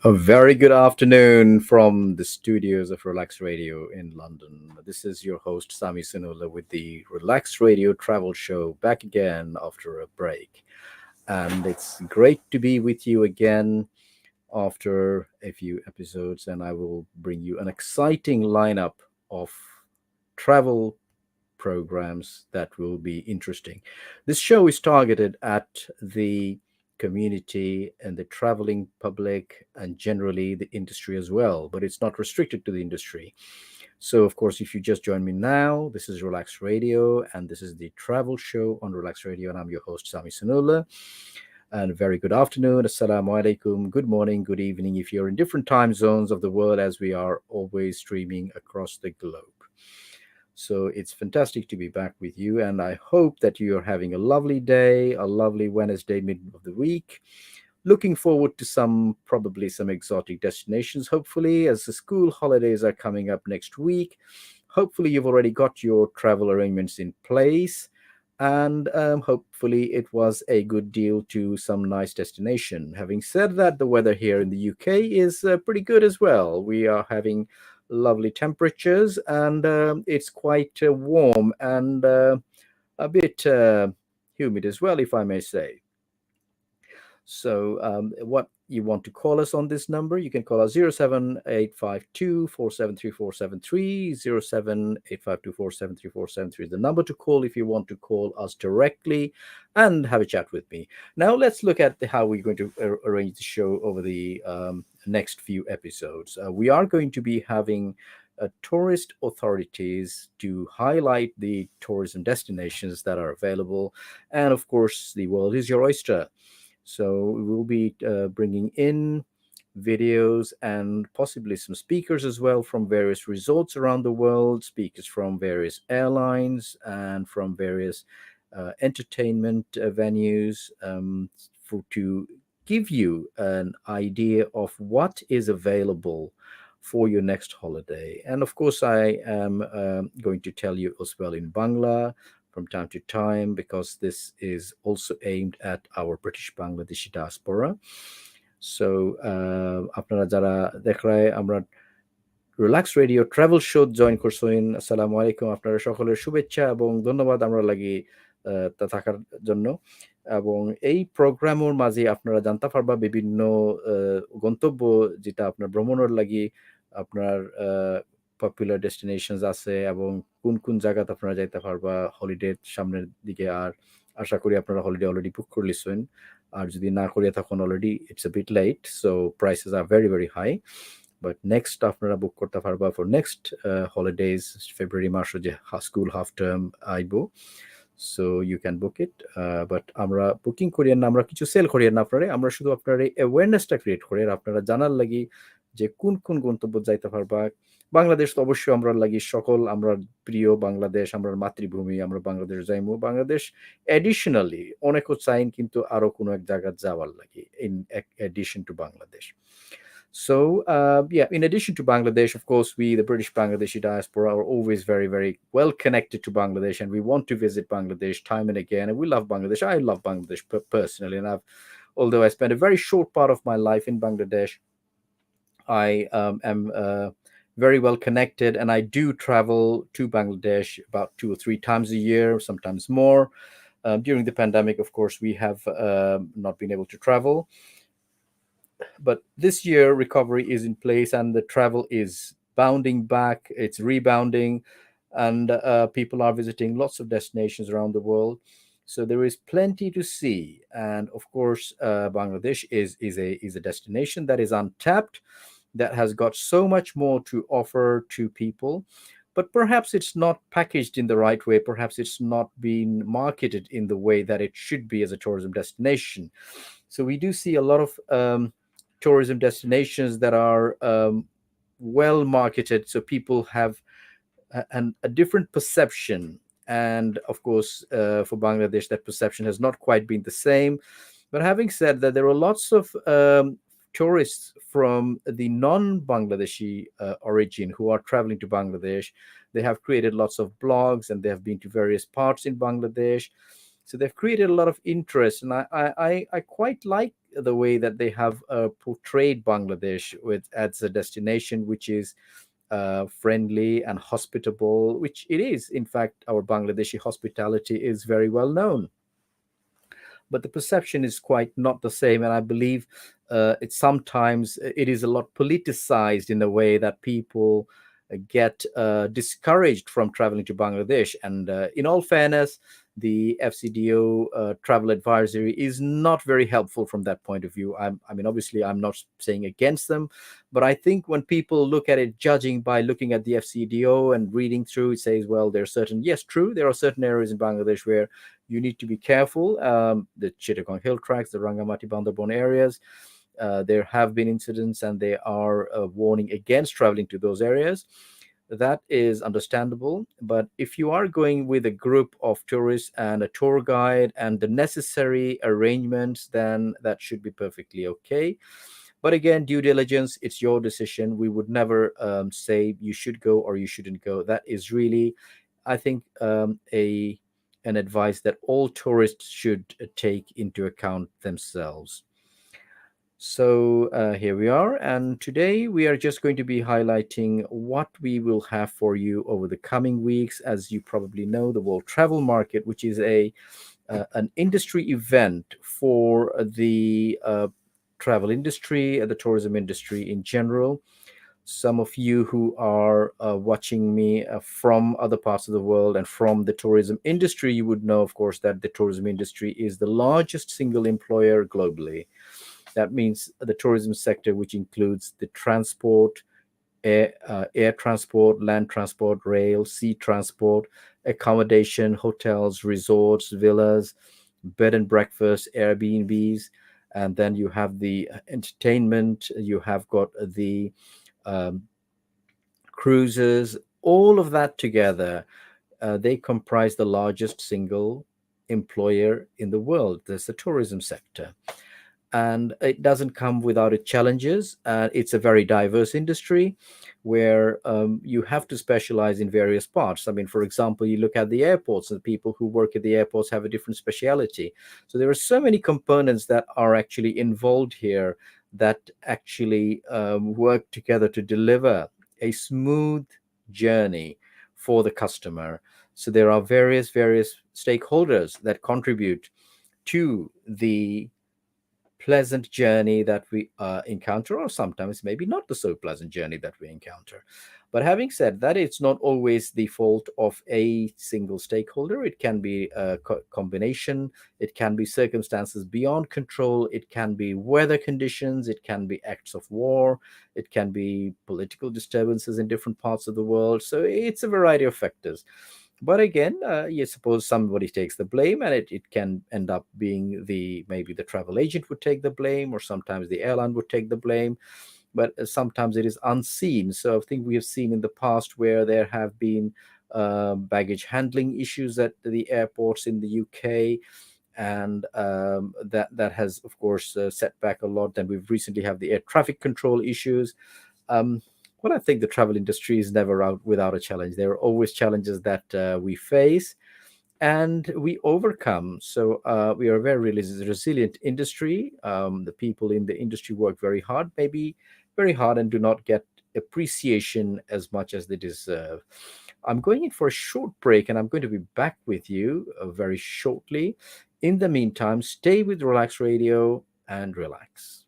A very good afternoon from the studios of Relax Radio in London. This is your host, Sami with the Relax Radio travel show back again after a break. And it's great to be with you again after a few episodes, and I will bring you an exciting lineup of travel programs that will be interesting. This show is targeted at the community and the traveling public and generally the industry as well, but it's not restricted to the industry. So, of course, if you just join me now, this is Relax Radio, and this is the travel show on Relax Radio, and I'm your host, Sami Sanaullah. And very good afternoon, assalamu alaikum, good morning, good evening, if you're in different time zones of the world, as we are always streaming across the globe. So it's fantastic to be back with you, and I hope that you are having a lovely day, a lovely Wednesday, mid of the week. Looking forward to probably some exotic destinations, hopefully, as the school holidays are coming up next week. Hopefully, you've already got your travel arrangements in place, and hopefully, it was a good deal to some nice destination. Having said that, the weather here in the UK is pretty good as well. We are having lovely temperatures, and it's quite warm and a bit humid as well, if I may say. So, what you want to call us on this number, you can call us 07852 is the number to call if you want to call us directly and have a chat with me. Now, let's look at how we're going to arrange the show over the next few episodes. We are going to be having tourist authorities to highlight the tourism destinations that are available. And of course, the world is your oyster. So we will be bringing in videos and possibly some speakers as well from various resorts around the world, speakers from various airlines and from various entertainment venues to give you an idea of what is available for your next holiday. And of course, I am going to tell you as well in Bangla from time to time, because this is also aimed at our British Bangladeshi diaspora. So আপনারা যারা দেখরায় আমরা relax radio travel show join করছেন, আসসালামু আলাইকুম, আপনারা সকলের শুভেচ্ছা এবং ধন্যবাদ আমরা লাগি তা থাকার জন্য। এবং এই প্রোগ্রামের মাঝে আপনারা জানতে পারবা বিভিন্ন গন্তব্য যেটা আপনার ভ্রমণের লাগি আপনার পপুলার ডেস্টিনেশনস আছে এবং কোন কোন জায়গাতে আপনারা যাইতে পারবা হলিডে সামনের দিকে। আর আশা করি আপনারা হলিডে অলরেডি বুক করে লিছেন, আর যদি না করিয়া তখন already it's a bit late, so prices are very very high. But next আপনারা বুক করতে পারবা ফর নেক্সট হলিডেজ, ফেব্রুয়ারি মাসে যে স্কুল হাফ টার্ম আইব, so you can book it. But আমরা বুকিং করিয়া না, আমরা কিছু সেল করিয়া না আপনারা, আমরা শুধু আপনার এই অ্যাওয়ারনেসটা ক্রিয়েট করি আপনারা জানার লাগি যে কোন কোন গন্তব্য যাইতে পারবা। বাংলাদেশ তো অবশ্যই আমরা লাগি সকল আমরা প্রিয় বাংলাদেশ, আমরা মাতৃভূমি, আমরা বাংলাদেশ যাইমু। বাংলাদেশ এডিশনালি অনেকও চাইন কিন্তু আরো কোনো এক জায়গা যাওয়ার লাগি in addition to Bangladesh. So, yeah, in addition to Bangladesh, of course, we, the British Bangladeshi diaspora, are always very, very well connected to Bangladesh, and we want to visit Bangladesh time and again. And we love Bangladesh. I love Bangladesh personally, and although I spent a very short part of my life in Bangladesh, I am very well connected, and I do travel to Bangladesh about 2 or 3 times a year, sometimes more. During the pandemic, of course, we have not been able to travel. But this year, recovery is in place, and the travel is bounding back. It's rebounding, and people are visiting lots of destinations around the world. So there is plenty to see, and of course, Bangladesh is a destination that is untapped, that has got so much more to offer to people, but perhaps it's not packaged in the right way. Perhaps it's not being marketed in the way that it should be as a tourism destination. So we do see a lot of tourism destinations that are well marketed, so people have a different perception. And of course, for Bangladesh, that perception has not quite been the same. But having said that, there are lots of tourists from the non-Bangladeshi origin who are traveling to Bangladesh. They have created lots of blogs, and they have been to various parts in Bangladesh. So they've created a lot of interest, and I quite like the way that they have portrayed Bangladesh with as a destination which is friendly and hospitable, which it is. In fact, our Bangladeshi hospitality is very well known, but the perception is quite not the same. And I believe it's sometimes it is a lot politicized in a way that people get discouraged from traveling to Bangladesh. And in all fairness, the FCDO travel advisory is not very helpful from that point of view. I mean, obviously, I'm not saying against them, but I think when people look at it, judging by looking at the FCDO and reading through, it says, well, there are certain, yes, true, there are certain areas in Bangladesh where you need to be careful. The Chittagong Hill Tracks, the Rangamati Bandarbon areas, there have been incidents and they are warning against traveling to those areas. That is understandable. But if you are going with a group of tourists and a tour guide and the necessary arrangements, then that should be perfectly okay. But again, due diligence, it's your decision. We would never say you should go or you shouldn't go. That is really, I think, a an advice that all tourists should take into account themselves. So here we are, and today we are just going to be highlighting what we will have for you over the coming weeks. As you probably know, the World Travel Market, which is a an industry event for the travel industry, the tourism industry in general. Some of you who are watching me from other parts of the world and from the tourism industry, you would know, of course, that the tourism industry is the largest single employer globally. That means the tourism sector, which includes the transport, air transport, land transport, rail, sea transport, accommodation, hotels, resorts, villas, bed and breakfast, Airbnbs, and then you have the entertainment, you have got the um, cruises, all of that together. They comprise the largest single employer in the world. There's the tourism sector, and it doesn't come without its challenges. It's a very diverse industry where you have to specialize in various parts. I mean, for example, you look at the airports, and the people who work at the airports have a different speciality. So there are so many components that are actually involved here that actually work together to deliver a smooth journey for the customer. So there are various stakeholders that contribute to the pleasant journey that we encounter, or sometimes maybe not the so pleasant journey that we encounter. But having said that, it's not always the fault of a single stakeholder. It can be a combination, it can be circumstances beyond control, it can be weather conditions, it can be acts of war, it can be political disturbances in different parts of the world. So it's a variety of factors. But again, you suppose somebody takes the blame, and it can end up being the maybe the travel agent would take the blame, or sometimes the airline would take the blame. But sometimes it is unseen. So I think we have seen in the past where there have been baggage handling issues at the airports in the UK, and that has, of course, set back a lot. Then we've recently have the air traffic control issues. Um, well, I think the travel industry is never out without a challenge. There are always challenges that we face and we overcome. So we are a very resilient industry. The people in the industry work very hard, maybe very hard, and do not get appreciation as much as they deserve. I'm going in for a short break, and I'm going to be back with you very shortly. In the meantime, stay with Relax Radio and relax.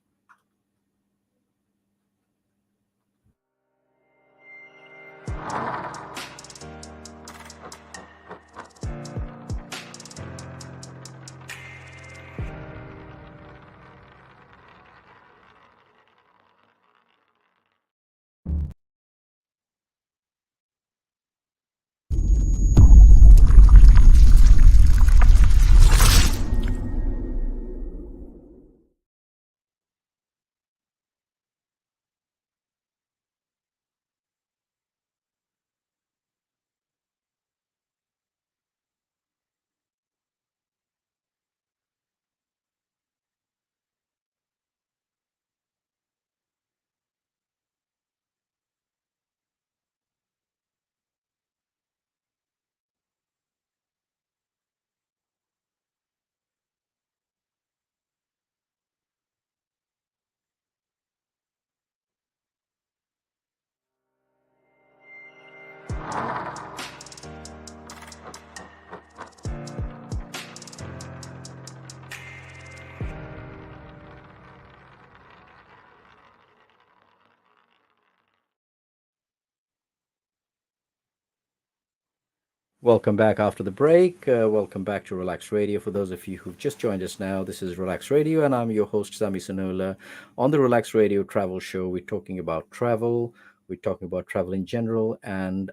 Welcome back after the break. Welcome back to Relax Radio. For those of you who've just joined us now, this is Relax Radio, and I'm your host, Sami Sanaullah. On the Relax Radio Travel Show, we're talking about travel, we're talking about travel in general, and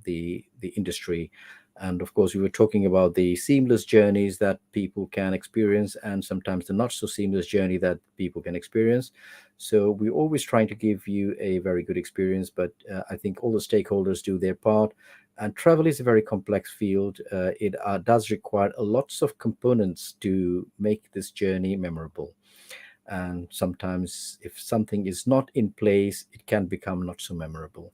the industry. And of course, we were talking about the seamless journeys that people can experience, and sometimes the not so seamless journey that people can experience. So we're always trying to give you a very good experience, but I think all the stakeholders do their part, and travel is a very complex field. It does require a lots of components to make this journey memorable. And sometimes, if something is not in place, it can become not so memorable,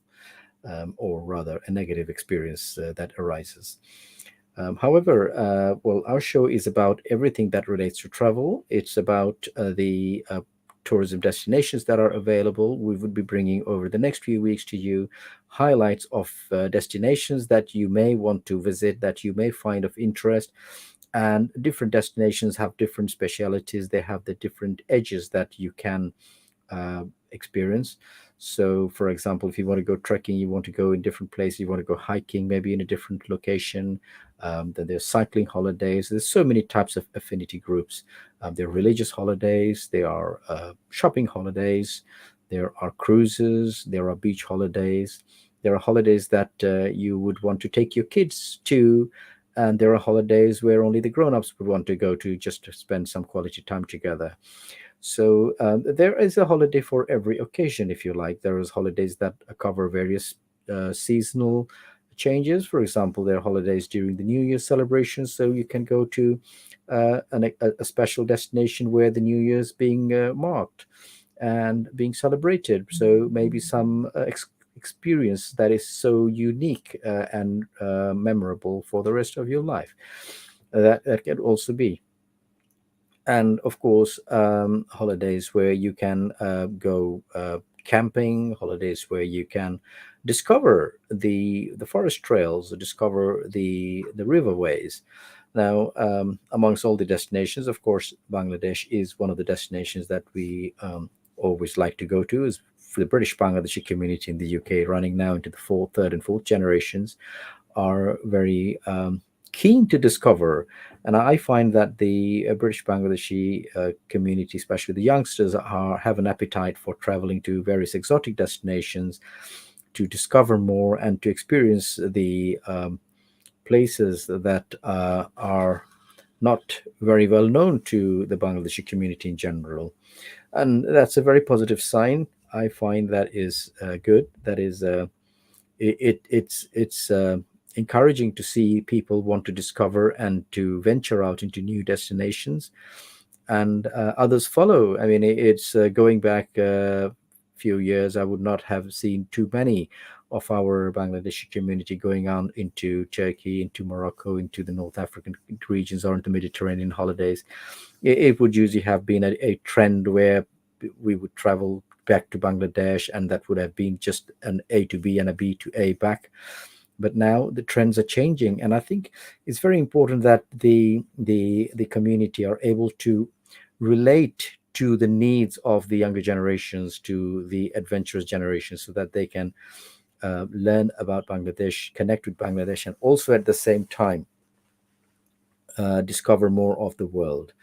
or rather, a negative experience that arises. However, our show is about everything that relates to travel. It's about the tourism destinations that are available. We would be bringing over the next few weeks to you highlights of destinations that you may want to visit, that you may find of interest. And different destinations have different specialities, they have the different edges that you can experience. So, for example, if you want to go trekking, you want to go in different places, you want to go hiking, maybe in a different location. Then there's cycling holidays. There's so many types of affinity groups. There are religious holidays, there are shopping holidays, there are cruises, there are beach holidays, there are holidays that you would want to take your kids to. And there are holidays where only the grown-ups would want to go to, just to spend some quality time together. So there is a holiday for every occasion, if you like. There is holidays that cover various seasonal changes. For example, there are holidays during the New Year celebrations, so you can go to a special destination where the New Year is being marked and being celebrated. So maybe some experience that is so unique and memorable for the rest of your life. That can also be. And of course, holidays where you can go camping, holidays where you can discover the forest trails, discover the riverways. Now, amongst all the destinations, of course, Bangladesh is one of the destinations that we always like to go to. Is for the British Bangladeshi community in the UK, running now into the fourth, third, and fourth generations, are very keen to discover. And I find that the British Bangladeshi community, especially the youngsters, have an appetite for traveling to various exotic destinations to discover more and to experience the places that are not very well known to the Bangladeshi community in general. And that's a very positive sign. I find that is good. That is it's encouraging to see people want to discover and to venture out into new destinations, and others follow. I mean, it's going back a few years, I would not have seen too many of our Bangladeshi community going on into Turkey, into Morocco, into the North African regions, or into Mediterranean holidays. It would usually have been a trend where we would travel back to Bangladesh, and that would have been just an A to B and a B to A back. But now the trends are changing, and I think it's very important that the community are able to relate to the needs of the younger generations, to the adventurous generations, so that they can learn about Bangladesh, connect with Bangladesh, and also at the same time discover more of the world.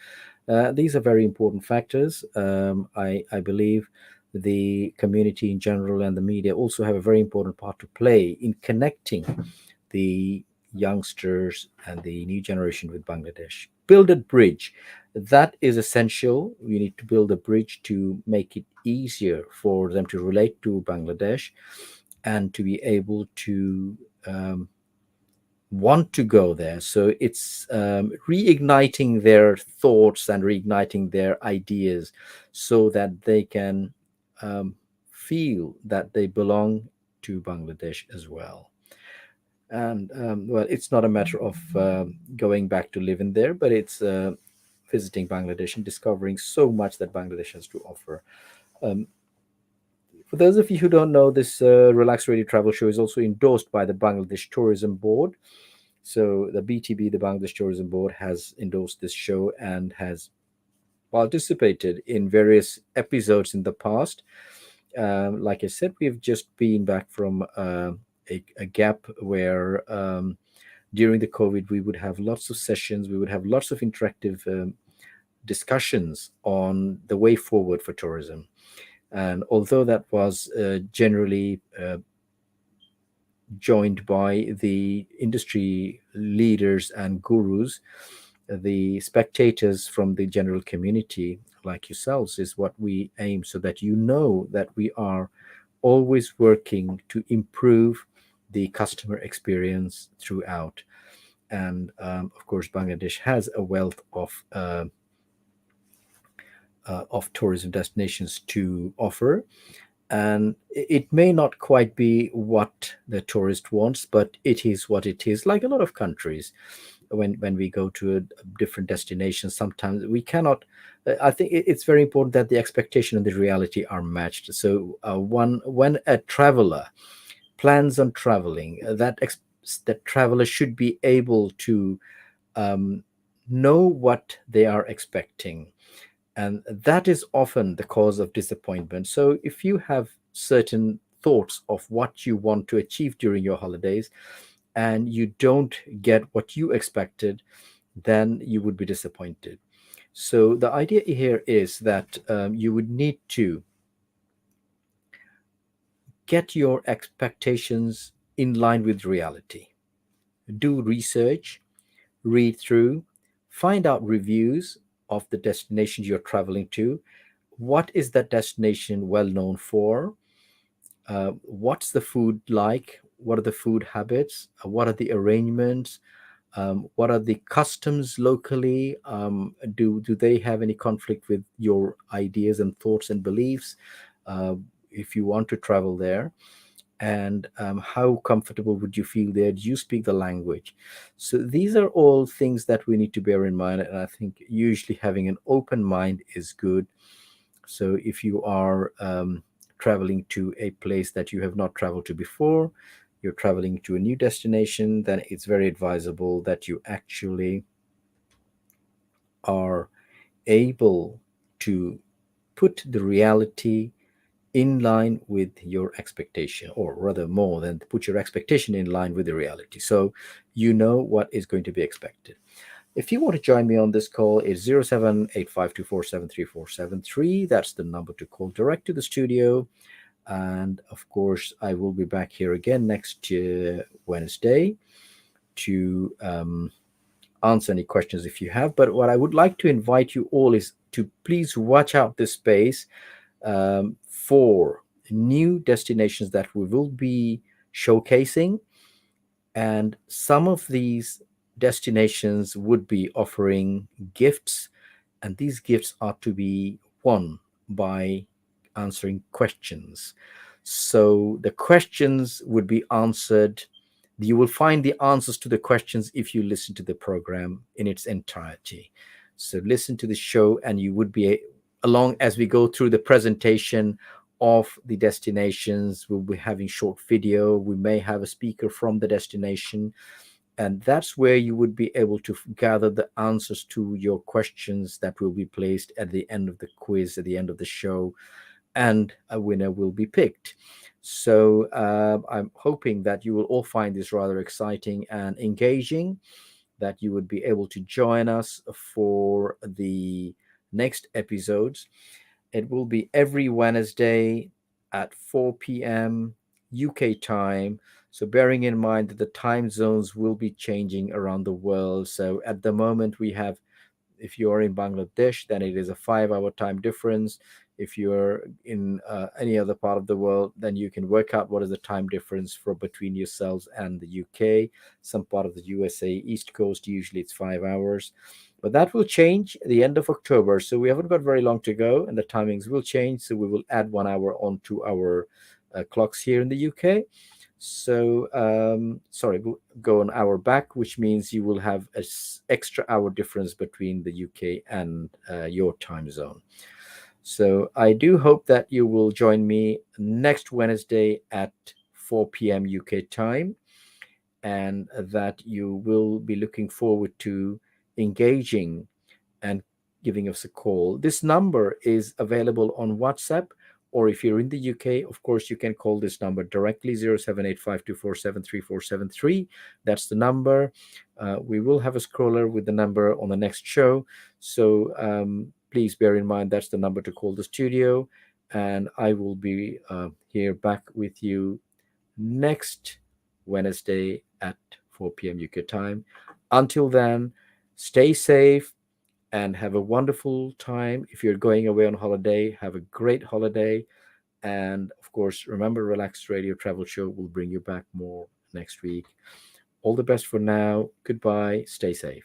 These are very important factors. I believe the community in general and the media also have a very important part to play in connecting the youngsters and the new generation with Bangladesh. Build a bridge. That is essential. We need to build a bridge to make it easier for them to relate to Bangladesh and to be able to want to go there. So it's reigniting their thoughts and reigniting their ideas so that they can feel that they belong to Bangladesh as well. And well, it's not a matter of going back to live in there, but it's visiting Bangladesh and discovering so much that Bangladesh has to offer. Um, for those of you who don't know, this Relax Radio Travel Show is also endorsed by the Bangladesh Tourism Board. So the BTB, the Bangladesh Tourism Board, has endorsed this show and has participated in various episodes in the past. Like I said, we've just been back from a gap where during the COVID, we would have lots of sessions, we would have lots of interactive discussions on the way forward for tourism. And although that was generally joined by the industry leaders and gurus, the spectators from the general community, like yourselves, is what we aim, so that you know that we are always working to improve the customer experience throughout. And of course, Bangladesh has a wealth of tourism destinations to offer, and it may not quite be what the tourist wants, but it is what it is. Like a lot of countries, when we go to a different destination, sometimes we cannot. I think it's very important that the expectation and the reality are matched. So one when a traveler plans on traveling, that traveler should be able to um, know what they are expecting, and that is often the cause of disappointment. So if you have certain thoughts of what you want to achieve during your holidays and you don't get what you expected, then you would be disappointed. So the idea here is that you would need to get your expectations in line with reality. Do research, read through, find out reviews of the destinations you're traveling to. What is that destination well known for? What's the food like? What are the food habits? What are the arrangements? What are the customs locally? Do they have any conflict with your ideas and thoughts and beliefs? Uh, if you want to travel there, and how comfortable would you feel there? Do you speak the language? So these are all things that we need to bear in mind, and I think usually having an open mind is good. So if you are traveling to a place that you have not traveled to before, you're traveling to a new destination, then it's very advisable that you actually are able to put the reality in line with your expectation, or rather, more than put your expectation in line with the reality. So you know what is going to be expected. If you want to join me on this call, it's 0785247343. That's the number to call direct to the studio. And of course, I will be back here again next Wednesday to answer any questions if you have. But what I would like to invite you all is to please watch out this space for new destinations that we will be showcasing. And some of these destinations would be offering gifts, and these gifts are to be won by answering questions. So the questions would be answered. You will find the answers to the questions if you listen to the program in its entirety. So listen to the show, and you would be, along as we go through the presentation of the destinations, we'll be having short video. We may have a speaker from the destination, and that's where you would be able to gather the answers to your questions that will be placed at the end of the quiz, at the end of the show, and a winner will be picked. So I'm hoping that you will all find this rather exciting and engaging, that you would be able to join us for the next episodes. It will be every Wednesday at 4 p.m. UK time. So, bearing in mind that the time zones will be changing around the world. So, at the moment, we have, if you're in Bangladesh, then it is a 5 hour time difference. If you're in any other part of the world, then you can work out what is the time difference for between yourselves and the UK. Some part of the USA, East Coast, usually it's 5 hours. But that will change at the end of October. So we haven't got very long to go, and the timings will change. So we will add 1 hour onto our clocks here in the UK. So, sorry, we'll go an hour back, which means you will have an extra hour difference between the UK and your time zone. So I do hope that you will join me next Wednesday at 4 p.m. UK time, and that you will be looking forward to engaging and giving us a call. This number is available on WhatsApp. Or if you're in the UK, of course, you can call this number directly, 078524734773. That's the number. We will have a scroller with the number on the next show. So please bear in mind that's the number to call the studio. And I will be here back with you next Wednesday at 4 p.m. UK time. Until then, stay safe and have a wonderful time. If you're going away on holiday, have a great holiday. And of course, remember, Relax Radio Travel Show will bring you back more next week. All the best for now. Goodbye. Stay safe.